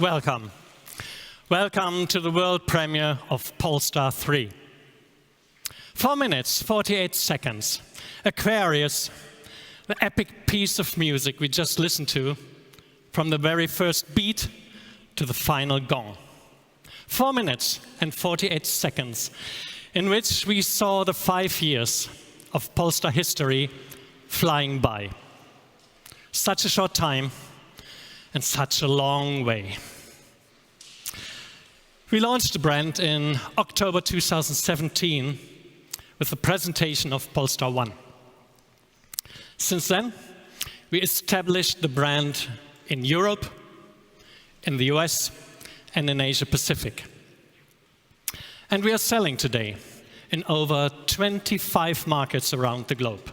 Welcome. Welcome to the world premiere of Polestar 3. 4 minutes, 48 seconds. Aquarius, the epic piece of music we just listened to, from the very first beat to the final gong. 4 minutes and 48 seconds, in which we saw the 5 years of Polestar history flying by. Such a short time and such a long way. We launched the brand in October 2017 with the presentation of Polestar 1. Since then, we established the brand in Europe, in the US, and in Asia Pacific. And we are selling today in over 25 markets around the globe.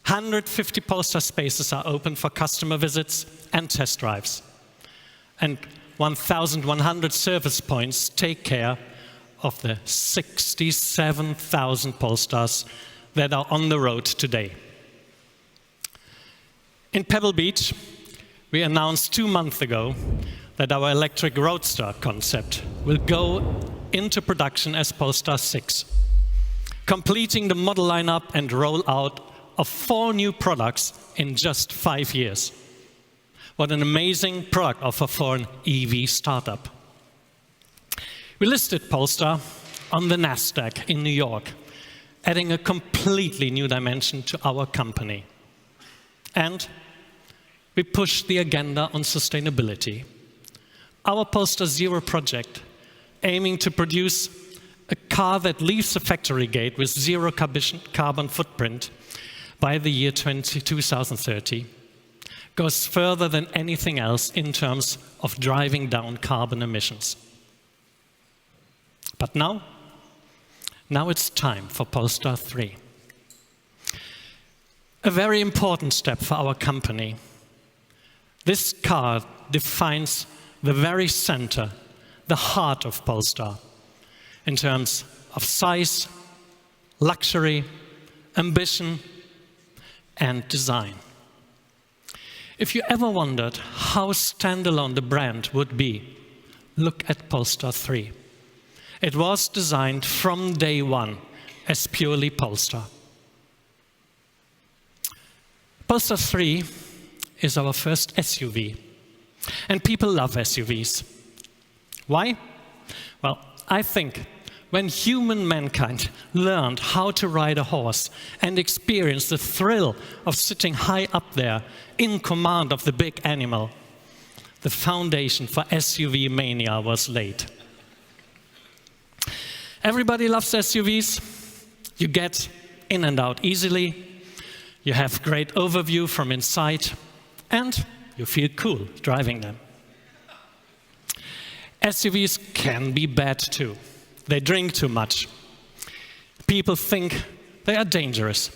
150 Polestar spaces are open for customer visits and test drives. And 1,100 service points take care of the 67,000 Polestars that are on the road today. In Pebble Beach, we announced 2 months ago that our electric roadster concept will go into production as Polestar 6, completing the model lineup and rollout of 4 new products in just 5 years. What an amazing product offer for an EV startup. We listed Polestar on the Nasdaq in New York, adding a completely new dimension to our company. And we pushed the agenda on sustainability. Our Polestar Zero project, aiming to produce a car that leaves the factory gate with zero carbon footprint by the year 2030, goes further than anything else in terms of driving down carbon emissions. But now it's time for Polestar 3. A very important step for our company. This car defines the very center, the heart of Polestar, in terms of size, luxury, ambition, and design. If you ever wondered how standalone the brand would be, look at Polestar 3. It was designed from day one as purely Polestar. Polestar 3 is our first SUV, and people love SUVs. Why? Well, I think when human mankind learned how to ride a horse and experience the thrill of sitting high up there in command of the big animal, the foundation for SUV mania was laid. Everybody loves SUVs. You get in and out easily, you have great overview from inside, and you feel cool driving them. SUVs can be bad too. They drink too much. People think they are dangerous,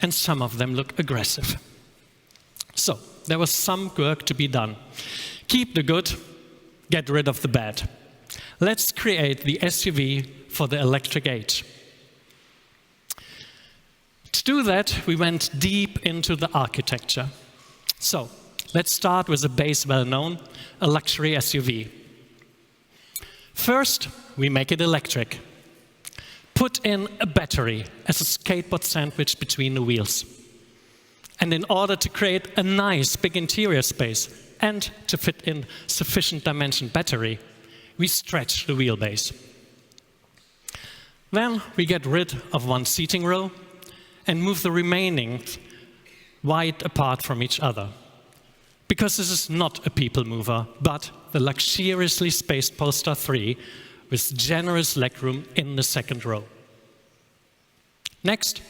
and some of them look aggressive. So there was some work to be done. Keep the good, get rid of the bad. Let's create the SUV for the electric age. To do that, we went deep into the architecture. So let's start with a base well-known, a luxury SUV. First, we make it electric. Put in a battery as a skateboard sandwich between the wheels. And in order to create a nice big interior space and to fit in sufficient dimension battery, we stretch the wheelbase. Then we get rid of one seating row and move the remaining wide apart from each other. Because this is not a people mover, but the luxuriously spaced Polestar 3 with generous legroom in the second row. Next,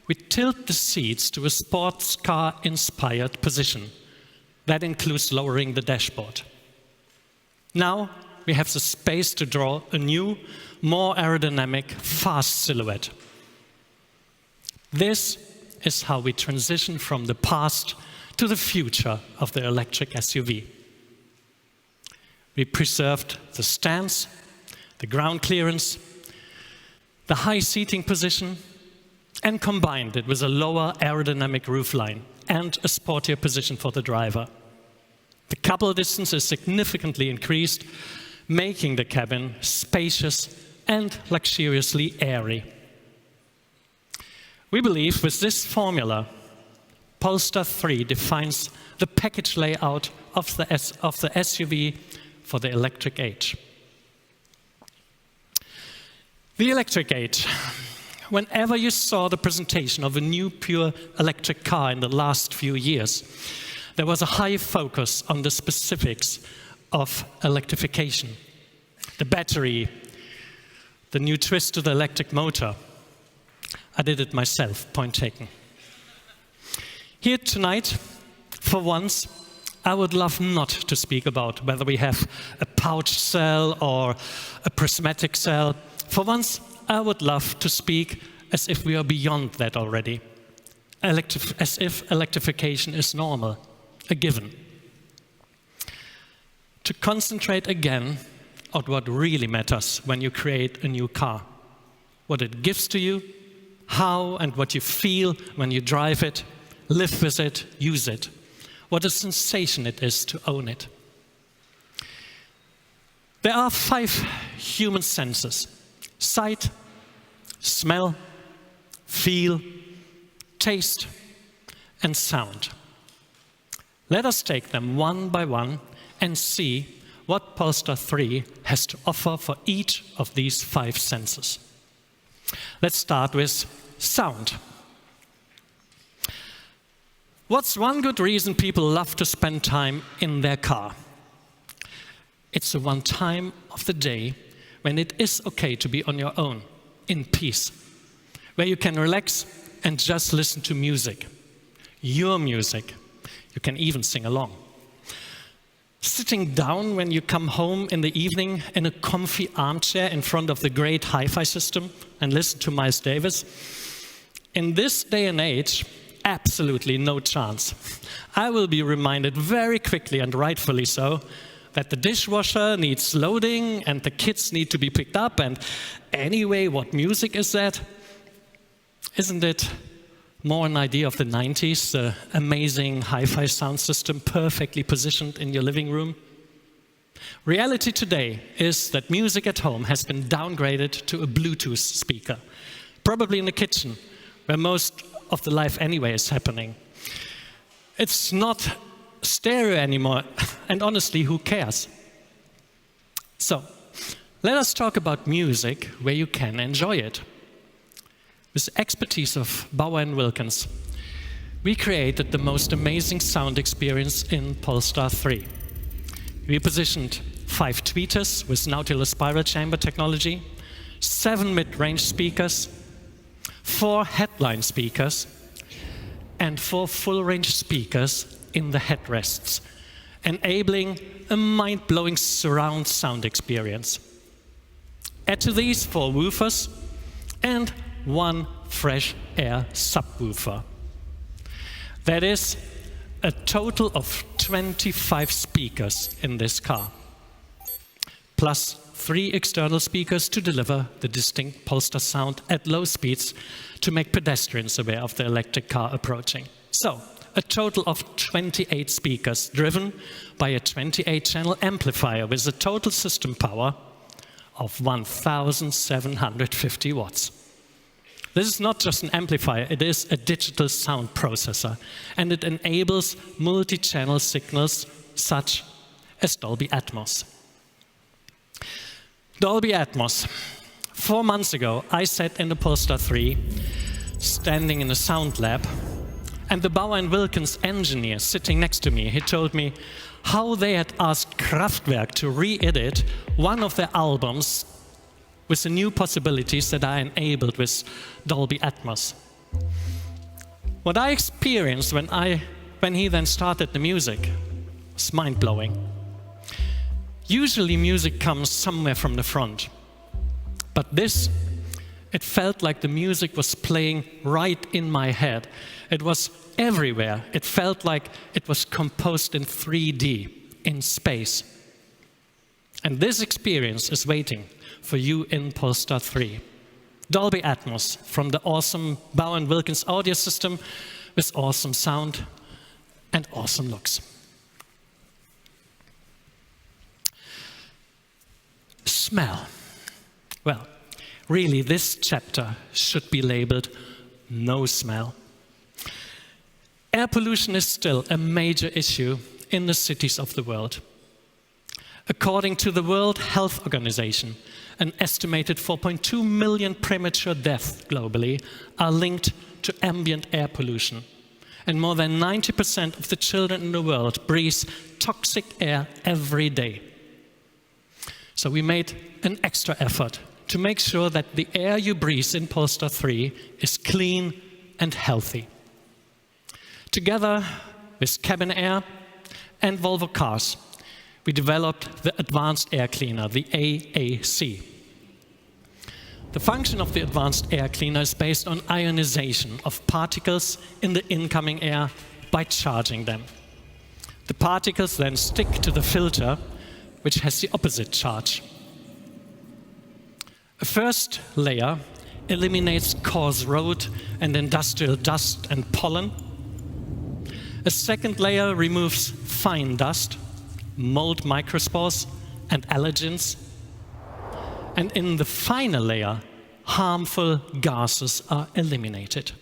we tilt the seats to a sports car-inspired position. That includes lowering the dashboard. Now we have the space to draw a new, more aerodynamic, fast silhouette. This is how we transition from the past to the future of the electric SUV. We preserved the stance, the ground clearance, the high seating position, and combined it with a lower aerodynamic roofline and a sportier position for the driver. The couple distance is significantly increased, making the cabin spacious and luxuriously airy. We believe with this formula, Polestar 3 defines the package layout of the SUV for the electric age. The electric age. Whenever you saw the presentation of a new pure electric car in the last few years, there was a high focus on the specifics of electrification. The battery, the new twist to the electric motor. I did it myself, point taken. Here tonight, for once, I would love not to speak about whether we have a pouch cell or a prismatic cell. For once, I would love to speak as if we are beyond that already, as if electrification is normal, a given. To concentrate again on what really matters when you create a new car, what it gives to you, how and what you feel when you drive it, live with it, use it, what a sensation it is to own it. There are 5 human senses: sight, smell, feel, taste, and sound. Let us take them one by one and see what Polestar 3 has to offer for each of these 5 senses. Let's start with sound. What's one good reason people love to spend time in their car? It's the one time of the day when it is okay to be on your own, in peace, where you can relax and just listen to music, your music. You can even sing along. Sitting down when you come home in the evening in a comfy armchair in front of the great hi-fi system and listen to Miles Davis. In this day and age, absolutely no chance. I will be reminded very quickly, and rightfully so, that the dishwasher needs loading and the kids need to be picked up, and anyway, what music is that? Isn't it more an idea of the 90s, the amazing hi-fi sound system perfectly positioned in your living room? Reality today is that music at home has been downgraded to a Bluetooth speaker, probably in the kitchen, where most of the life anyway is happening. It's not stereo anymore, and honestly, who cares? So, let us talk about music where you can enjoy it. With the expertise of Bauer & Wilkins, we created the most amazing sound experience in Polestar 3. We positioned 5 tweeters with Nautilus spiral chamber technology, 7 mid-range speakers, 4 headline speakers, and 4 full-range speakers in the headrests, enabling a mind-blowing surround sound experience. Add to these 4 woofers and 1 fresh air subwoofer. That is a total of 25 speakers in this car, plus 3 external speakers to deliver the distinct Polestar sound at low speeds to make pedestrians aware of the electric car approaching. So, a total of 28 speakers driven by a 28-channel amplifier with a total system power of 1,750 watts. This is not just an amplifier, it is a digital sound processor, and it enables multi-channel signals such as Dolby Atmos. Dolby Atmos. 4 months ago, I sat in the Polestar 3, standing in a sound lab, and the Bauer & Wilkins engineer sitting next to me, he told me how they had asked Kraftwerk to re-edit one of their albums with the new possibilities that are enabled with Dolby Atmos. What I experienced when he then started the music was mind-blowing. Usually music comes somewhere from the front, but this, it felt like the music was playing right in my head. It was everywhere. It felt like it was composed in 3D, in space. And this experience is waiting for you in Polestar 3. Dolby Atmos from the awesome Bauer & Wilkins audio system with awesome sound and awesome looks. Smell. Well, really, this chapter should be labeled no smell. Air pollution is still a major issue in the cities of the world. According to the World Health Organization, an estimated 4.2 million premature deaths globally are linked to ambient air pollution. And more than 90% of the children in the world breathe toxic air every day. So we made an extra effort to make sure that the air you breathe in Polestar 3 is clean and healthy. Together with Cabin Air and Volvo Cars, we developed the Advanced Air Cleaner, the AAC. The function of the Advanced Air Cleaner is based on ionization of particles in the incoming air by charging them. The particles then stick to the filter, which has the opposite charge. A first layer eliminates coarse road and industrial dust and pollen. A second layer removes fine dust, mold microspores, and allergens. And in the final layer, harmful gases are eliminated.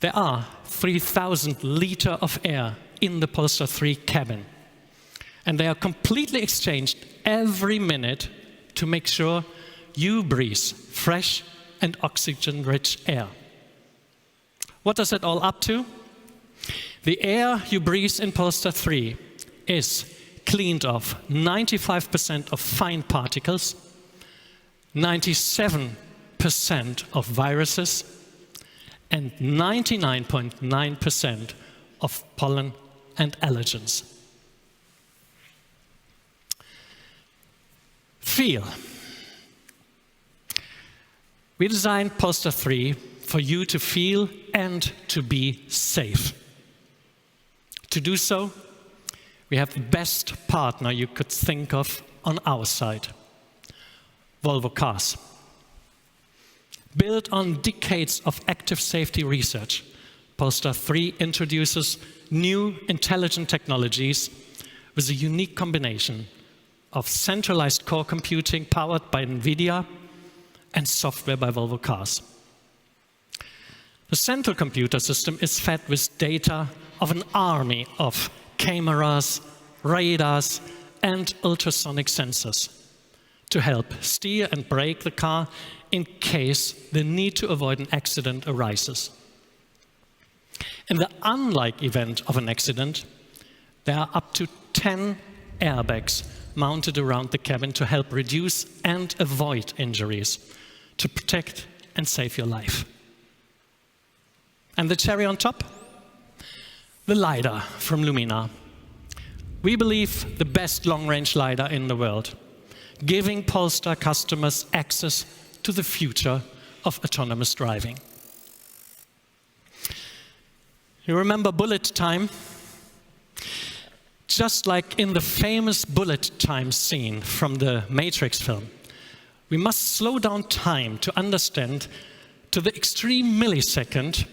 There are 3,000 liters of air in the Polestar 3 cabin, and they are completely exchanged every minute to make sure you breathe fresh and oxygen-rich air. What does it all up to? The air you breathe in Polestar 3 is cleaned off 95% of fine particles, 97% of viruses, and 99.9% of pollen and allergens. Feel. We designed Polestar 3 for you to feel and to be safe. To do so, we have the best partner you could think of on our side, Volvo Cars. Built on decades of active safety research, Polestar 3 introduces new intelligent technologies with a unique combination of centralized core computing powered by NVIDIA and software by Volvo Cars. The central computer system is fed with data of an army of cameras, radars, and ultrasonic sensors to help steer and brake the car in case the need to avoid an accident arises. In the unlikely event of an accident, there are up to 10 airbags mounted around the cabin to help reduce and avoid injuries, to protect and save your life. And the cherry on top? The LiDAR from Lumina. We believe the best long-range LiDAR in the world, giving Polestar customers access to the future of autonomous driving. You remember bullet time? Just like in the famous bullet time scene from the Matrix film, we must slow down time to understand to the extreme millisecond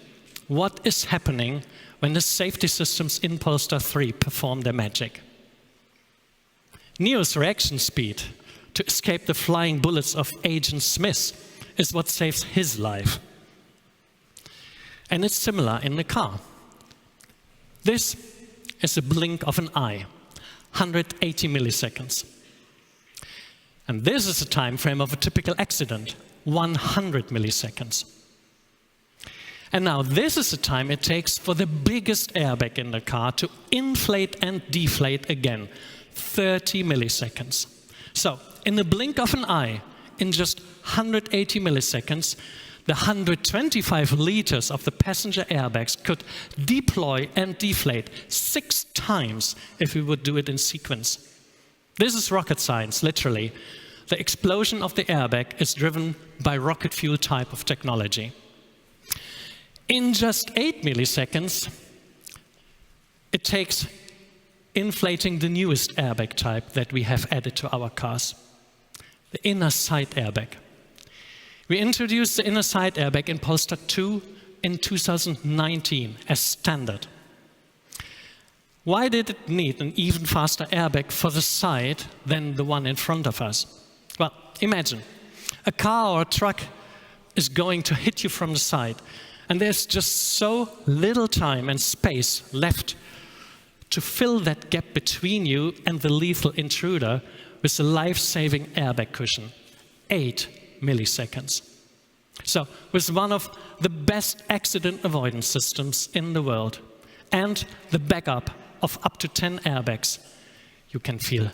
what is happening when the safety systems in Polestar 3 perform their magic. Neo's reaction speed to escape the flying bullets of Agent Smith is what saves his life. And it's similar in the car. This is a blink of an eye, 180 milliseconds. And this is the time frame of a typical accident, 100 milliseconds. And now this is the time it takes for the biggest airbag in the car to inflate and deflate again, 30 milliseconds. So, in the blink of an eye, in just 180 milliseconds, the 125 liters of the passenger airbags could deploy and deflate 6 times if we would do it in sequence. This is rocket science, literally. The explosion of the airbag is driven by rocket fuel type of technology. In just 8 milliseconds, it takes inflating the newest airbag type that we have added to our cars, the inner side airbag. We introduced the inner side airbag in Polestar 2 in 2019 as standard. Why did it need an even faster airbag for the side than the one in front of us? Well, imagine a car or a truck is going to hit you from the side, and there's just so little time and space left to fill that gap between you and the lethal intruder with the life-saving airbag cushion. 8 milliseconds. So, with one of the best accident avoidance systems in the world and the backup of up to 10 airbags, you can feel,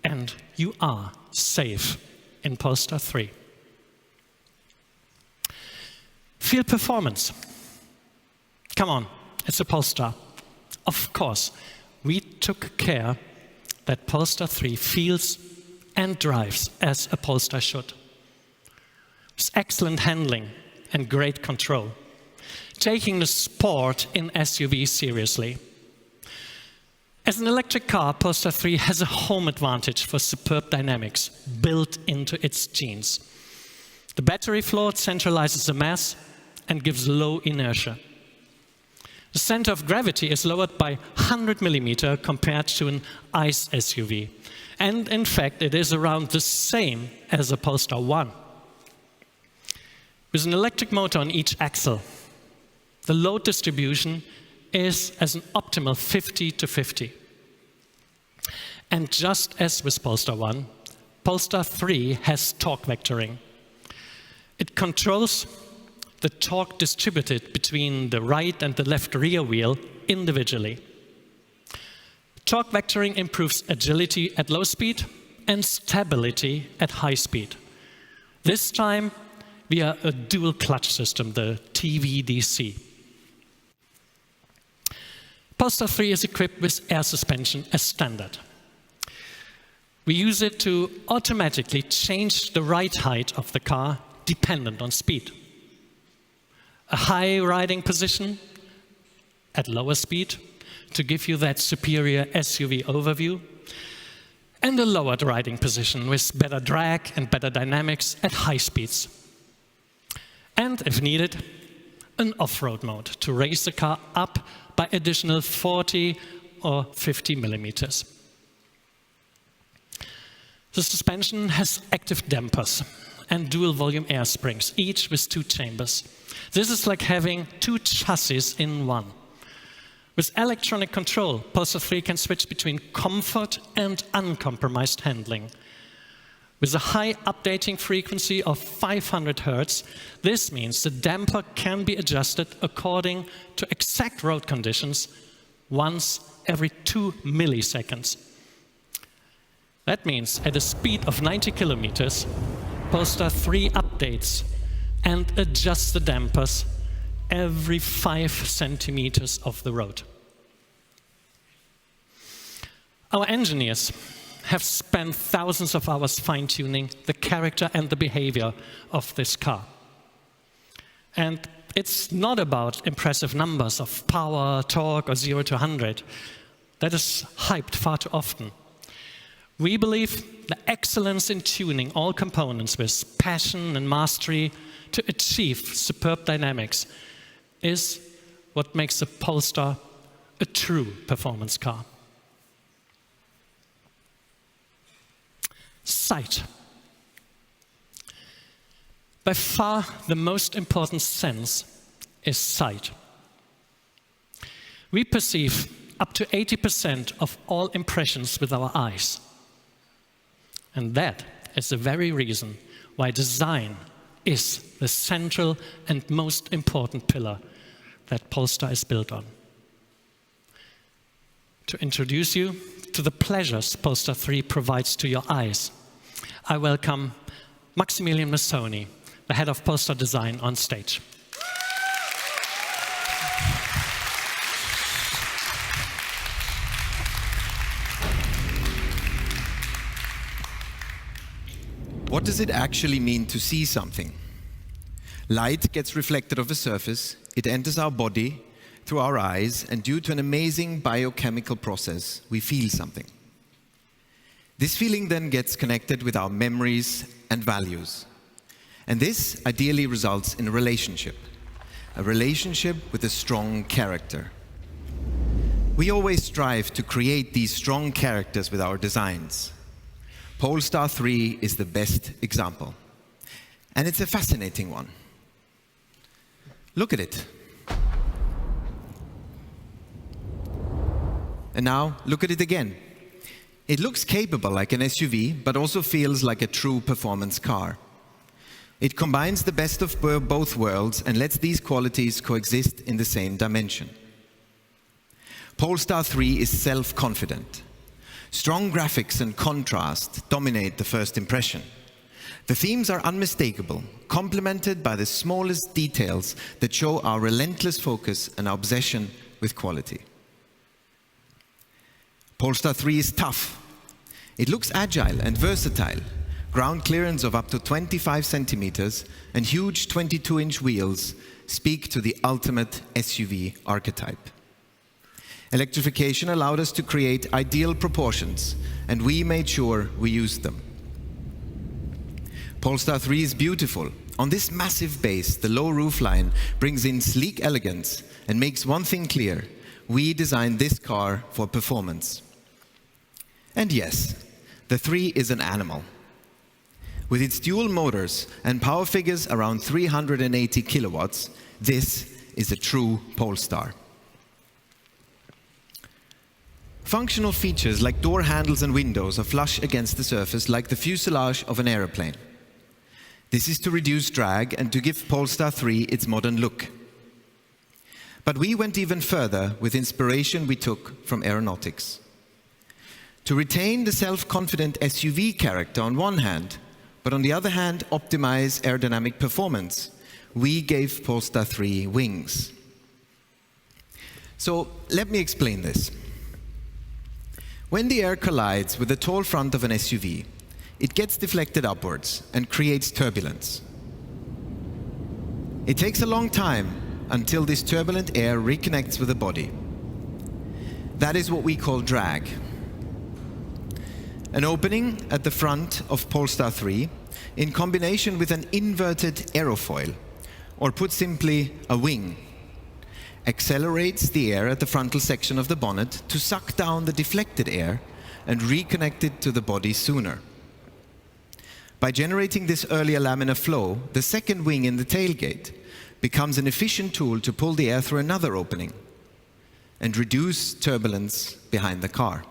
and you are, safe in Polestar 3. Feel performance. Come on, it's a Polestar. Of course, we took care that Polestar 3 feels and drives as a Polestar should. With excellent handling and great control, taking the sport in SUV seriously. As an electric car, Polestar 3 has a home advantage for superb dynamics built into its genes. The battery floor centralizes the mass and gives low inertia. The center of gravity is lowered by 100 millimeters compared to an ICE SUV. And in fact, it is around the same as a Polestar 1. With an electric motor on each axle, the load distribution is as an optimal 50-50. And just as with Polestar 1, Polestar 3 has torque vectoring. It controls the torque distributed between the right and the left rear wheel individually. Torque vectoring improves agility at low speed and stability at high speed. This time via a dual clutch system, the TVDC. Polestar 3 is equipped with air suspension as standard. We use it to automatically change the ride height of the car dependent on speed. A high riding position at lower speed to give you that superior SUV overview, and a lowered riding position with better drag and better dynamics at high speeds. And if needed, an off-road mode to raise the car up by additional 40 or 50 millimeters. The suspension has active dampers and dual volume air springs, each with 2 chambers. This is like having 2 chassis in one. With electronic control, Polestar 3 can switch between comfort and uncompromised handling. With a high updating frequency of 500 Hz, this means the damper can be adjusted according to exact road conditions once every 2 milliseconds. That means at a speed of 90 kilometers, Polestar 3 updates and adjusts the dampers every 5 centimeters of the road. Our engineers have spent thousands of hours fine-tuning the character and the behavior of this car. And it's not about impressive numbers of power, torque, or 0 to 100. That is hyped far too often. We believe the excellence in tuning all components with passion and mastery to achieve superb dynamics is what makes the Polestar a true performance car. Sight. By far the most important sense is sight. We perceive up to 80% of all impressions with our eyes. And that is the very reason why design is the central and most important pillar that Polestar is built on. To introduce you to the pleasures Polestar 3 provides to your eyes, I welcome Maximilian Massoni, the head of Polestar Design, on stage. What does it actually mean to see something? Light gets reflected off a surface, it enters our body through our eyes, and due to an amazing biochemical process, we feel something. This feeling then gets connected with our memories and values. And this ideally results in a relationship with a strong character. We always strive to create these strong characters with our designs. Polestar 3 is the best example. And it's a fascinating one. Look at it. And now, look at it again. It looks capable like an SUV, but also feels like a true performance car. It combines the best of both worlds and lets these qualities coexist in the same dimension. Polestar 3 is self-confident. Strong graphics and contrast dominate the first impression. The themes are unmistakable, complemented by the smallest details that show our relentless focus and our obsession with quality. Polestar 3 is tough. It looks agile and versatile. Ground clearance of up to 25 centimeters and huge 22-inch wheels speak to the ultimate SUV archetype. Electrification allowed us to create ideal proportions, and we made sure we used them. Polestar 3 is beautiful. On this massive base, the low roofline brings in sleek elegance and makes one thing clear: we designed this car for performance. And yes, the 3 is an animal. With its dual motors and power figures around 380 kilowatts, this is a true Polestar. Functional features like door handles and windows are flush against the surface like the fuselage of an aeroplane. This is to reduce drag and to give Polestar 3 its modern look. But we went even further with inspiration we took from aeronautics. To retain the self-confident SUV character on one hand, but on the other hand, optimize aerodynamic performance, we gave Polestar 3 wings. So let me explain this. When the air collides with the tall front of an SUV, it gets deflected upwards and creates turbulence. It takes a long time until this turbulent air reconnects with the body. That is what we call drag. An opening at the front of Polestar 3, in combination with an inverted aerofoil, or put simply, a wing, accelerates the air at the frontal section of the bonnet to suck down the deflected air and reconnect it to the body sooner. By generating this earlier laminar flow, the second wing in the tailgate becomes an efficient tool to pull the air through another opening and reduce turbulence behind the car.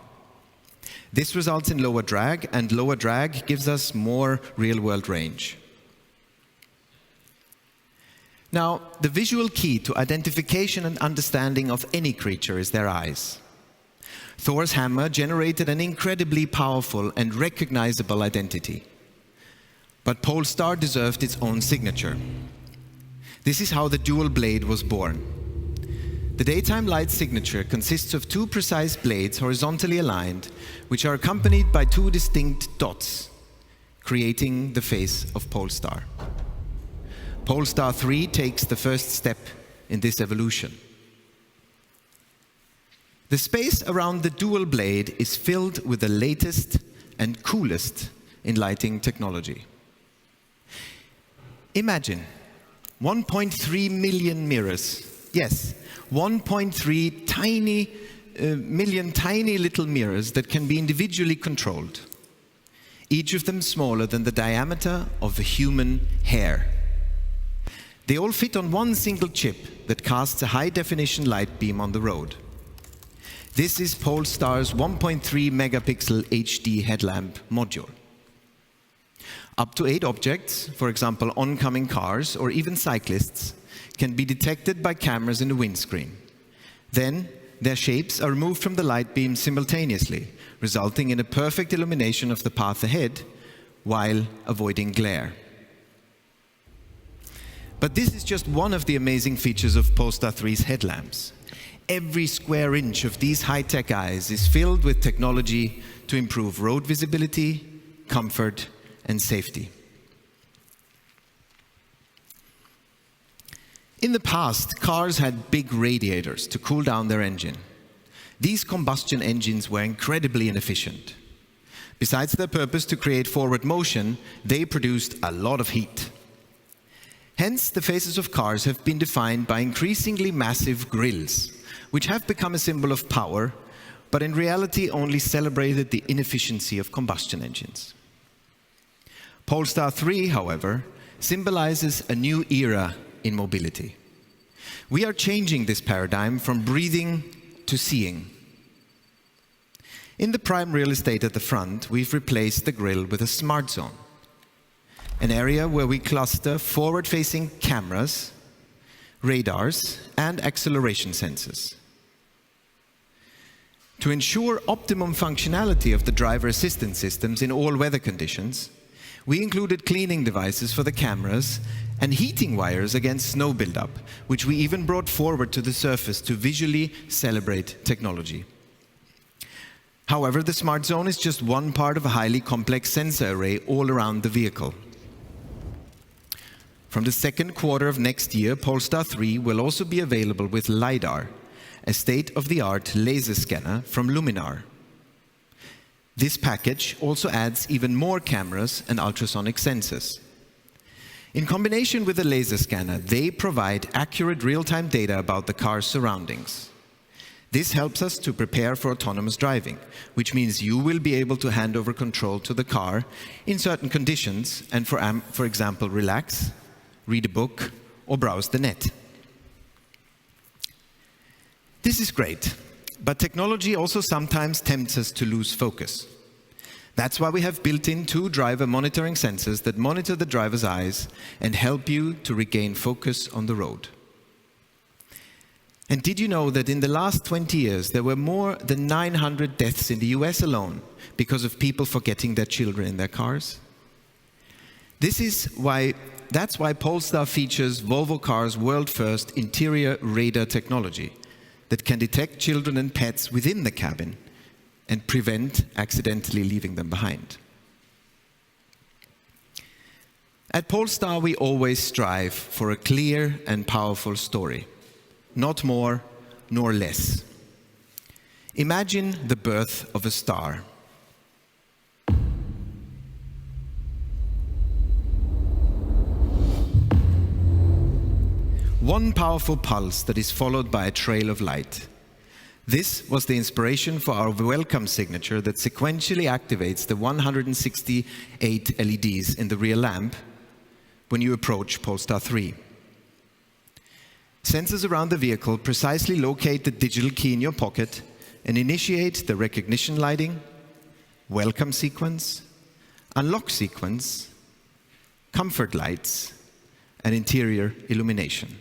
This results in lower drag, and lower drag gives us more real-world range. Now, the visual key to identification and understanding of any creature is their eyes. Thor's hammer generated an incredibly powerful and recognizable identity. But Polestar deserved its own signature. This is how the dual blade was born. The daytime light signature consists of two precise blades horizontally aligned, which are accompanied by two distinct dots, creating the face of Polestar. Polestar 3 takes the first step in this evolution. The space around the dual blade is filled with the latest and coolest in lighting technology. Imagine 1.3 million mirrors. Yes, 1.3 million tiny little mirrors that can be individually controlled, each of them smaller than the diameter of a human hair. They all fit on one single chip that casts a high-definition light beam on the road. This is Polestar's 1.3 megapixel HD headlamp module. Up to 8 objects, for example oncoming cars or even cyclists, can be detected by cameras in the windscreen. Then, their shapes are removed from the light beam simultaneously, resulting in a perfect illumination of the path ahead while avoiding glare. But this is just one of the amazing features of Polestar 3's headlamps. Every square inch of these high-tech eyes is filled with technology to improve road visibility, comfort, and safety. In the past, cars had big radiators to cool down their engine. These combustion engines were incredibly inefficient. Besides their purpose to create forward motion, they produced a lot of heat. Hence, the faces of cars have been defined by increasingly massive grills, which have become a symbol of power, but in reality only celebrated the inefficiency of combustion engines. Polestar 3, however, symbolizes a new era in mobility. We are changing this paradigm from breathing to seeing. In the prime real estate at the front, we've replaced the grille with a smart zone, an area where we cluster forward-facing cameras, radars, and acceleration sensors. To ensure optimum functionality of the driver assistance systems in all weather conditions, we included cleaning devices for the cameras and heating wires against snow buildup, which we even brought forward to the surface to visually celebrate technology. However, the smart zone is just one part of a highly complex sensor array all around the vehicle. From the second quarter of next year, Polestar 3 will also be available with LiDAR, a state-of-the-art laser scanner from Luminar. This package also adds even more cameras and ultrasonic sensors. In combination with the laser scanner, they provide accurate real-time data about the car's surroundings. This helps us to prepare for autonomous driving, which means you will be able to hand over control to the car in certain conditions and, for example, relax, read a book, or browse the net. This is great, but technology also sometimes tempts us to lose focus. That's why we have built in 2 driver monitoring sensors that monitor the driver's eyes and help you to regain focus on the road. And did you know that in the last 20 years, there were more than 900 deaths in the US alone because of people forgetting their children in their cars? That's why Polestar features Volvo Cars' world-first interior radar technology that can detect children and pets within the cabin and prevent accidentally leaving them behind. At Polestar, we always strive for a clear and powerful story. Not more nor less. Imagine the birth of a star. One powerful pulse that is followed by a trail of light. This was the inspiration for our welcome signature that sequentially activates the 168 LEDs in the rear lamp when you approach Polestar 3. Sensors around the vehicle precisely locate the digital key in your pocket and initiate the recognition lighting, welcome sequence, unlock sequence, comfort lights, and interior illumination.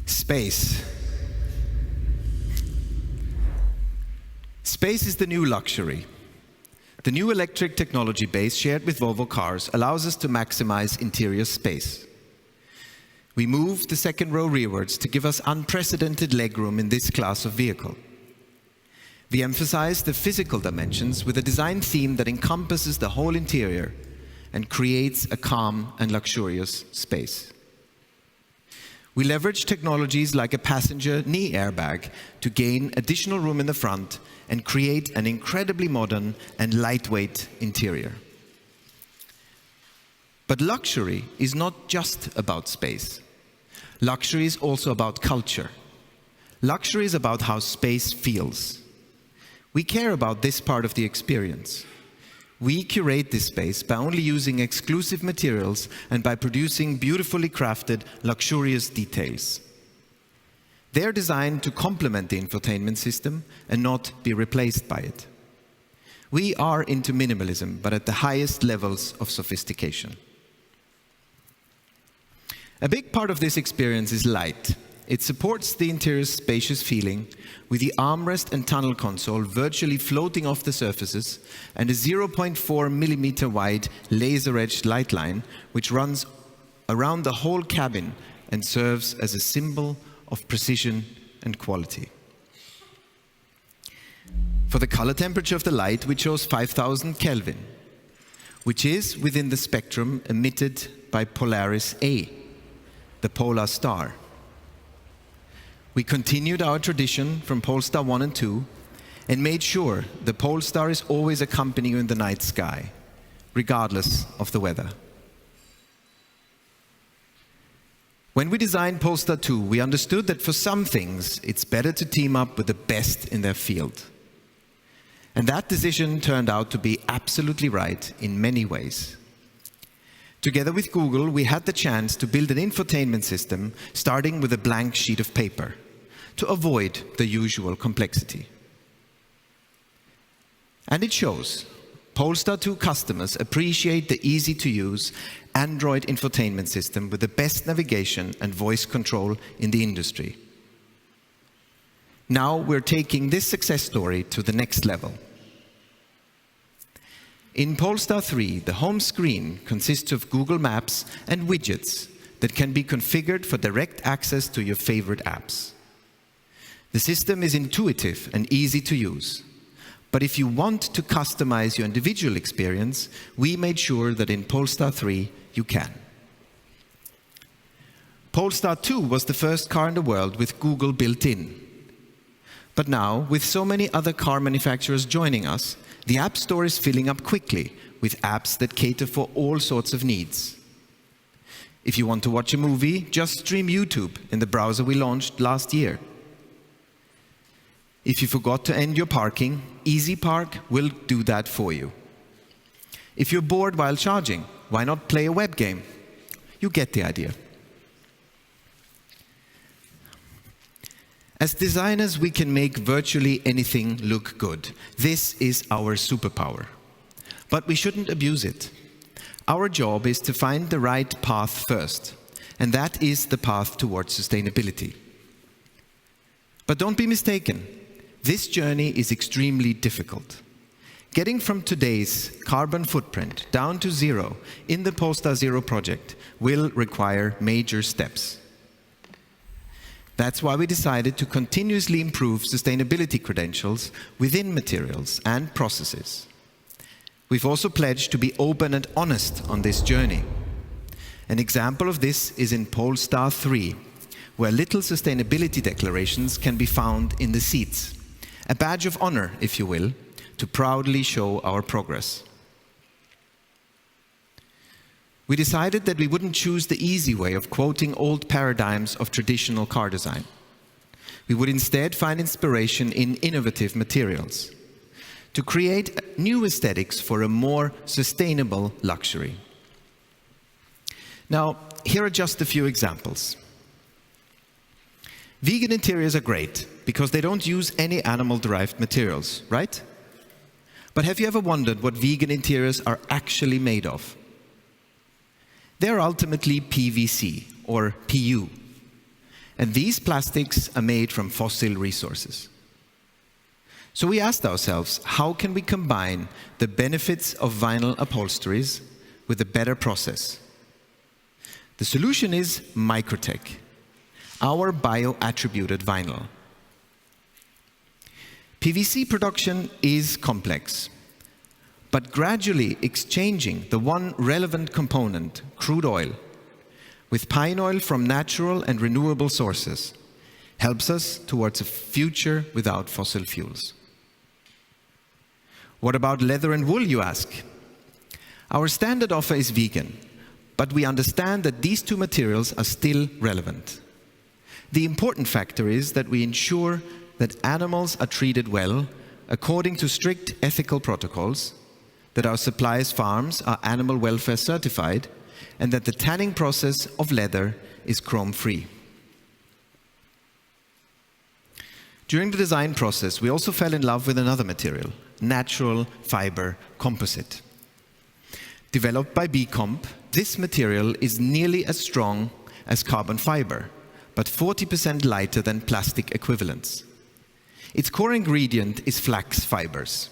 Space. Space is the new luxury. The new electric technology base shared with Volvo Cars allows us to maximize interior space. We moved the second row rearwards to give us unprecedented legroom in this class of vehicle. We emphasize the physical dimensions with a design theme that encompasses the whole interior and creates a calm and luxurious space. We leverage technologies like a passenger knee airbag to gain additional room in the front and create an incredibly modern and lightweight interior. But luxury is not just about space. Luxury is also about culture. Luxury is about how space feels. We care about this part of the experience. We curate this space by only using exclusive materials and by producing beautifully crafted, luxurious details. They are designed to complement the infotainment system and not be replaced by it. We are into minimalism, but at the highest levels of sophistication. A big part of this experience is light. It supports the interior's spacious feeling with the armrest and tunnel console virtually floating off the surfaces and a 0.4 millimeter wide laser-edged light line which runs around the whole cabin and serves as a symbol of precision and quality. For the color temperature of the light, we chose 5000 Kelvin, which is within the spectrum emitted by Polaris A, the polar star. We continued our tradition from Polestar 1 and 2 and made sure the Polestar is always accompanying you in the night sky, regardless of the weather. When we designed Polestar 2, we understood that for some things, it's better to team up with the best in their field. And that decision turned out to be absolutely right in many ways. Together with Google, we had the chance to build an infotainment system starting with a blank sheet of paper to avoid the usual complexity. And it shows. Polestar 2 customers appreciate the easy-to-use Android infotainment system with the best navigation and voice control in the industry. Now we're taking this success story to the next level. In Polestar 3, the home screen consists of Google Maps and widgets that can be configured for direct access to your favorite apps. The system is intuitive and easy to use. But if you want to customize your individual experience, we made sure that in Polestar 3 you can. Polestar 2 was the first car in the world with Google built in. But now, with so many other car manufacturers joining us, the App Store is filling up quickly with apps that cater for all sorts of needs. If you want to watch a movie, just stream YouTube in the browser we launched last year. If you forgot to end your parking, Easy Park will do that for you. If you're bored while charging, why not play a web game? You get the idea. As designers, we can make virtually anything look good. This is our superpower. But we shouldn't abuse it. Our job is to find the right path first, and that is the path towards sustainability. But don't be mistaken. This journey is extremely difficult. Getting from today's carbon footprint down to zero in the Polestar Zero project will require major steps. That's why we decided to continuously improve sustainability credentials within materials and processes. We've also pledged to be open and honest on this journey. An example of this is in Polestar 3, where little sustainability declarations can be found in the seats. A badge of honor, if you will, to proudly show our progress. We decided that we wouldn't choose the easy way of quoting old paradigms of traditional car design. We would instead find inspiration in innovative materials to create new aesthetics for a more sustainable luxury. Now, here are just a few examples. Vegan interiors are great because they don't use any animal-derived materials, right? But have you ever wondered what vegan interiors are actually made of? They're ultimately PVC, or PU. And these plastics are made from fossil resources. So we asked ourselves, how can we combine the benefits of vinyl upholsteries with a better process? The solution is Microtech, our bio-attributed vinyl. PVC production is complex, but gradually exchanging the one relevant component, crude oil, with pine oil from natural and renewable sources, helps us towards a future without fossil fuels. What about leather and wool, you ask? Our standard offer is vegan, but we understand that these two materials are still relevant. The important factor is that we ensure that animals are treated well according to strict ethical protocols, that our suppliers' farms are animal welfare certified, and that the tanning process of leather is chrome-free. During the design process, we also fell in love with another material, natural fiber composite. Developed by B-Comp, this material is nearly as strong as carbon fiber, but 40% lighter than plastic equivalents. Its core ingredient is flax fibers.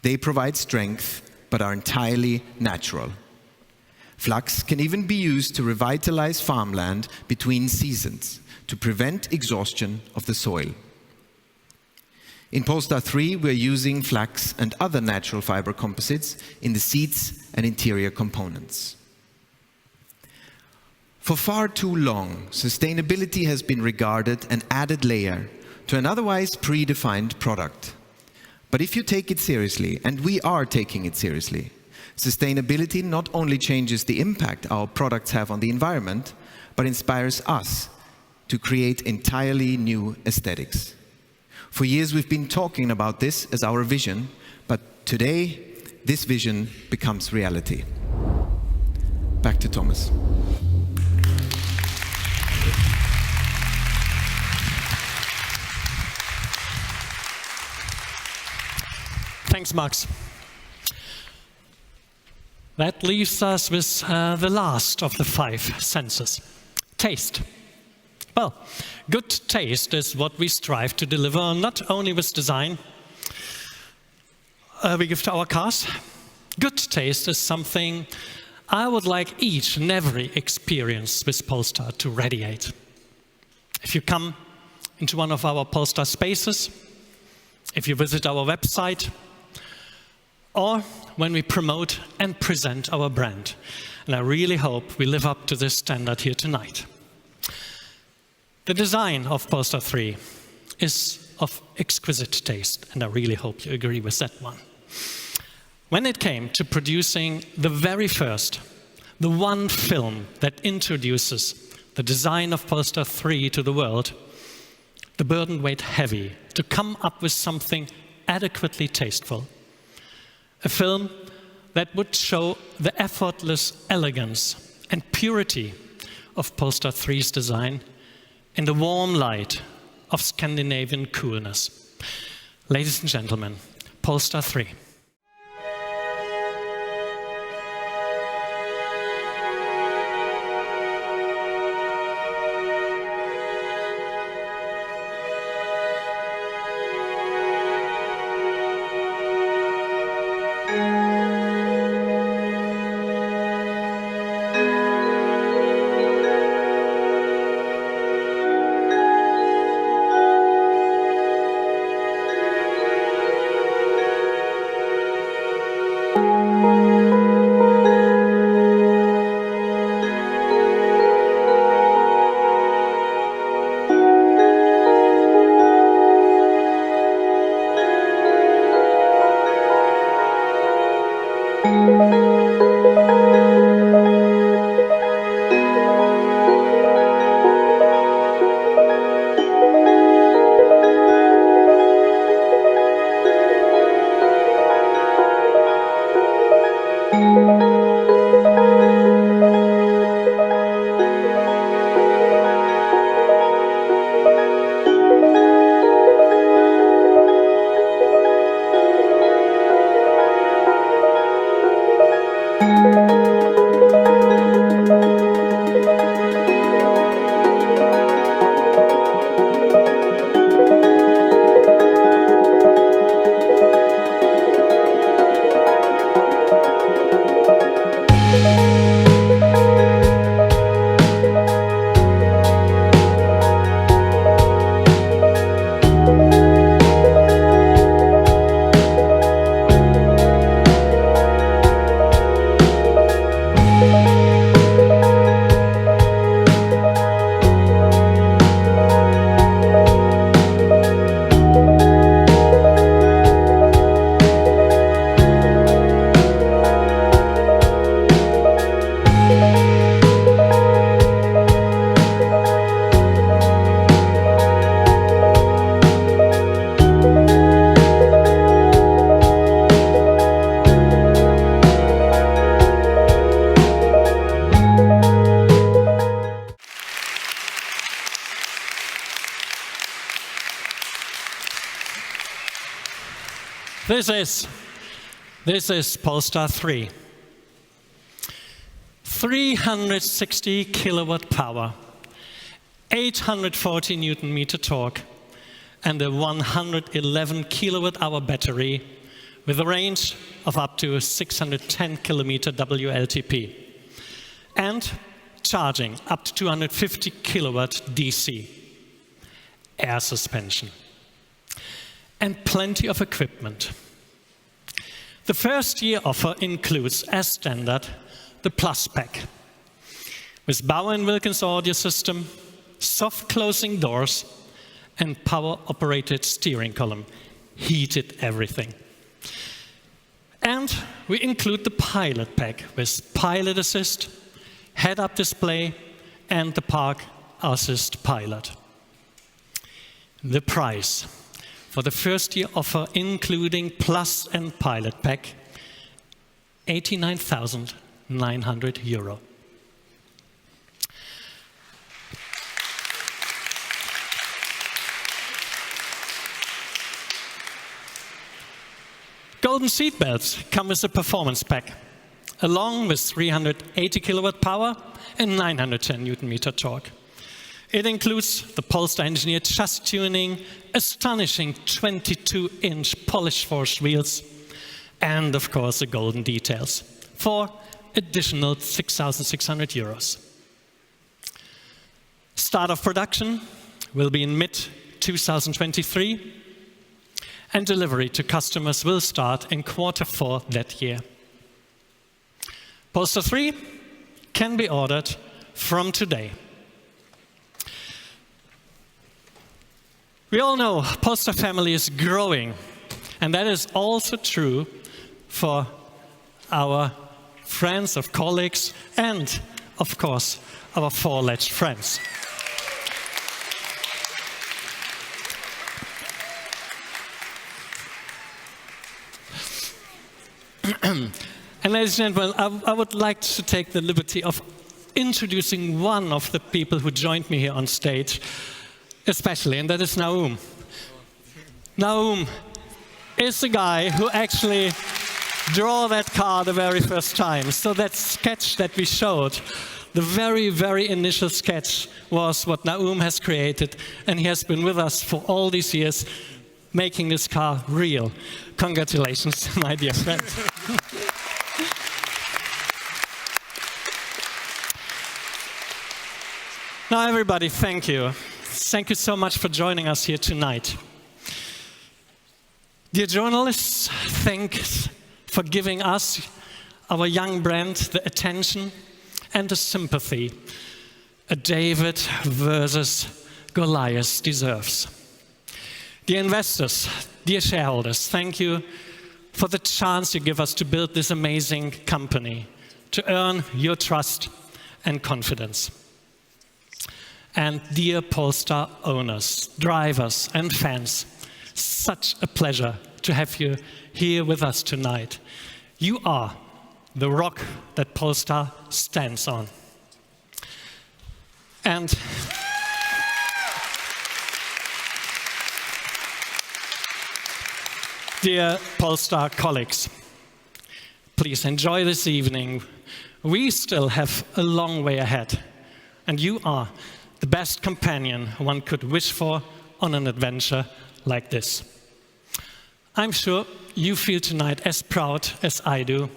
They provide strength, but are entirely natural. Flax can even be used to revitalize farmland between seasons, to prevent exhaustion of the soil. In Polestar 3, we're using flax and other natural fiber composites in the seats and interior components. For far too long, sustainability has been regarded an added layer to an otherwise predefined product. But if you take it seriously, and we are taking it seriously, sustainability not only changes the impact our products have on the environment, but inspires us to create entirely new aesthetics. For years we've been talking about this as our vision, but today this vision becomes reality. Back to Thomas. Thanks, Max. That leaves us with the last of the 5 senses, taste. Well, good taste is what we strive to deliver not only with design we give to our cars. Good taste is something I would like each and every experience with Polestar to radiate. If you come into one of our Polestar spaces, if you visit our website, or when we promote and present our brand. And I really hope we live up to this standard here tonight. The design of Polestar 3 is of exquisite taste, and I really hope you agree with that one. When it came to producing the very first, the one film that introduces the design of Polestar 3 to the world, the burden weighed heavy to come up with something adequately tasteful. A film that would show the effortless elegance and purity of Polestar 3's design in the warm light of Scandinavian coolness. Ladies and gentlemen, Polestar 3. This is Polestar 3. 360 kilowatt power, 840 Newton meter torque, and a 111 kilowatt hour battery with a range of up to 610 kilometer WLTP, and charging up to 250 kilowatt DC, air suspension, and plenty of equipment. The first year offer includes, as standard, the Plus Pack, with Bauer & Wilkins audio system, soft closing doors, and power-operated steering column, heated everything. And we include the pilot pack with pilot assist, head-up display, and the park assist pilot. The price for the first year offer, including Plus and Pilot Pack, €89,900. Golden seat belts come with a performance pack, along with 380 kilowatt power and 910 Newton meter torque. It includes the Polestar engineered chassis tuning, astonishing 22-inch polished forged wheels, and of course the golden details for additional €6,600. Start of production will be in mid-2023, and delivery to customers will start in Q4 that year. Polestar 3 can be ordered from today. We all know Polestar family is growing, and that is also true for our friends, of colleagues, and of course, our four-ledged friends. And ladies and gentlemen, I would like to take the liberty of introducing one of the people who joined me here on stage, especially, and that is Naum. Naum is the guy who actually drew that car the very first time. So that sketch that we showed, the very, very initial sketch, was what Naum has created, and he has been with us for all these years, making this car real. Congratulations, my dear friend. Now, everybody, thank you. Thank you so much for joining us here tonight. Dear journalists, thanks for giving us, our young brand, the attention and the sympathy a David versus Goliath deserves. Dear investors, dear shareholders, thank you for the chance you give us to build this amazing company, to earn your trust and confidence. And dear Polestar owners, drivers, and fans, such a pleasure to have you here with us tonight. You are the rock that Polestar stands on. And dear Polestar colleagues, please enjoy this evening. We still have a long way ahead, and you are the best companion one could wish for on an adventure like this. I'm sure you feel tonight as proud as I do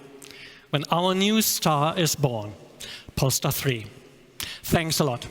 when our new star is born, Polestar 3. Thanks a lot.